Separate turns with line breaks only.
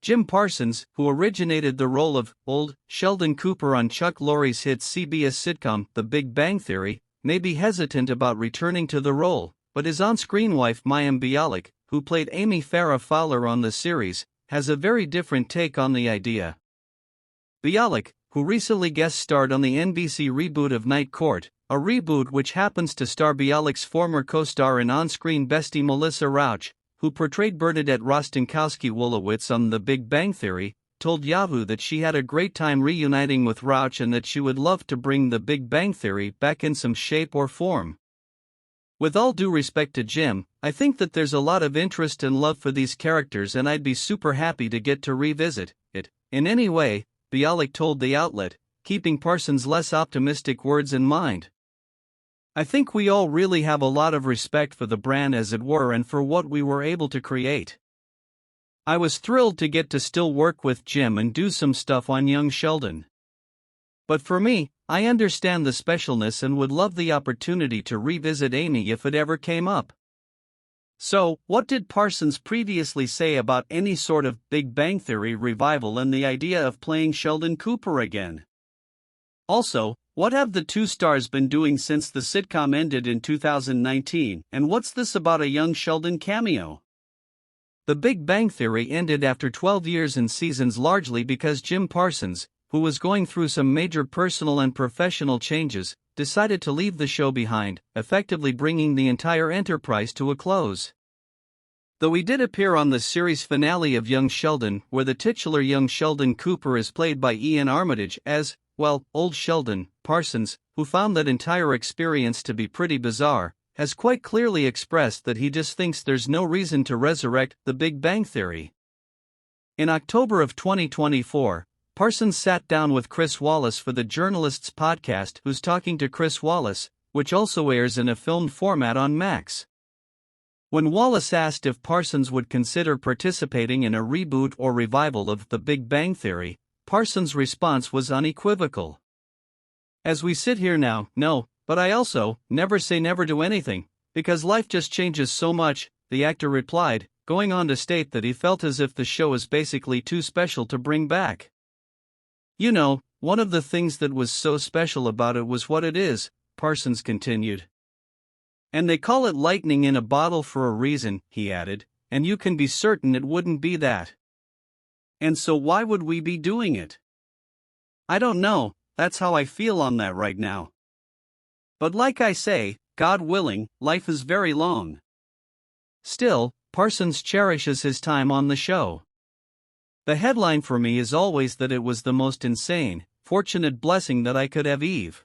Jim Parsons, who originated the role of Old Sheldon Cooper on Chuck Lorre's hit CBS sitcom The Big Bang Theory, may be hesitant about returning to the role, but his on-screen wife Mayim Bialik, who played Amy Farrah Fowler on the series, has a very different take on the idea. Bialik, who recently guest-starred on the NBC reboot of Night Court, a reboot which happens to star Bialik's former co-star and on-screen bestie Melissa Rauch, who portrayed Bernadette Rostenkowski-Wolowitz on The Big Bang Theory, told Yahoo that she had a great time reuniting with Rauch and that she would love to bring The Big Bang Theory back in some shape or form. With all due respect to Jim, I think that there's a lot of interest and love for these characters and I'd be super happy to get to revisit it. In any way, Bialik told the outlet, keeping Parsons' less optimistic words in mind. I think we all really have a lot of respect for the brand as it were and for what we were able to create. I was thrilled to get to still work with Jim and do some stuff on young Sheldon. But for me, I understand the specialness and would love the opportunity to revisit Amy if it ever came up. So, what did Parsons previously say about any sort of Big Bang Theory revival and the idea of playing Sheldon Cooper again? Also, what have the two stars been doing since the sitcom ended in 2019, and what's this about a young Sheldon cameo? The Big Bang Theory ended after 12 years in seasons largely because Jim Parsons, who was going through some major personal and professional changes, decided to leave the show behind, effectively bringing the entire enterprise to a close. Though he did appear on the series finale of Young Sheldon, where the titular young Sheldon Cooper is played by Ian Armitage as, well, Old Sheldon, Parsons, who found that entire experience to be pretty bizarre, has quite clearly expressed that he just thinks there's no reason to resurrect The Big Bang Theory. In October of 2024, Parsons sat down with Chris Wallace for the Journalists podcast Who's Talking to Chris Wallace, which also airs in a filmed format on Max. When Wallace asked if Parsons would consider participating in a reboot or revival of The Big Bang Theory, Parsons' response was unequivocal. As we sit here now, no, but I also never say never to anything, because life just changes so much, the actor replied, going on to state that he felt as if the show is basically too special to bring back. You know, one of the things that was so special about it was what it is, Parsons continued. And they call it lightning in a bottle for a reason, he added, and you can be certain it wouldn't be that. And so why would we be doing it? I don't know, that's how I feel on that right now. But like I say, God willing, life is very long. Still, Parsons cherishes his time on the show. The headline for me is always that it was the most insane, fortunate blessing that I could have Eve.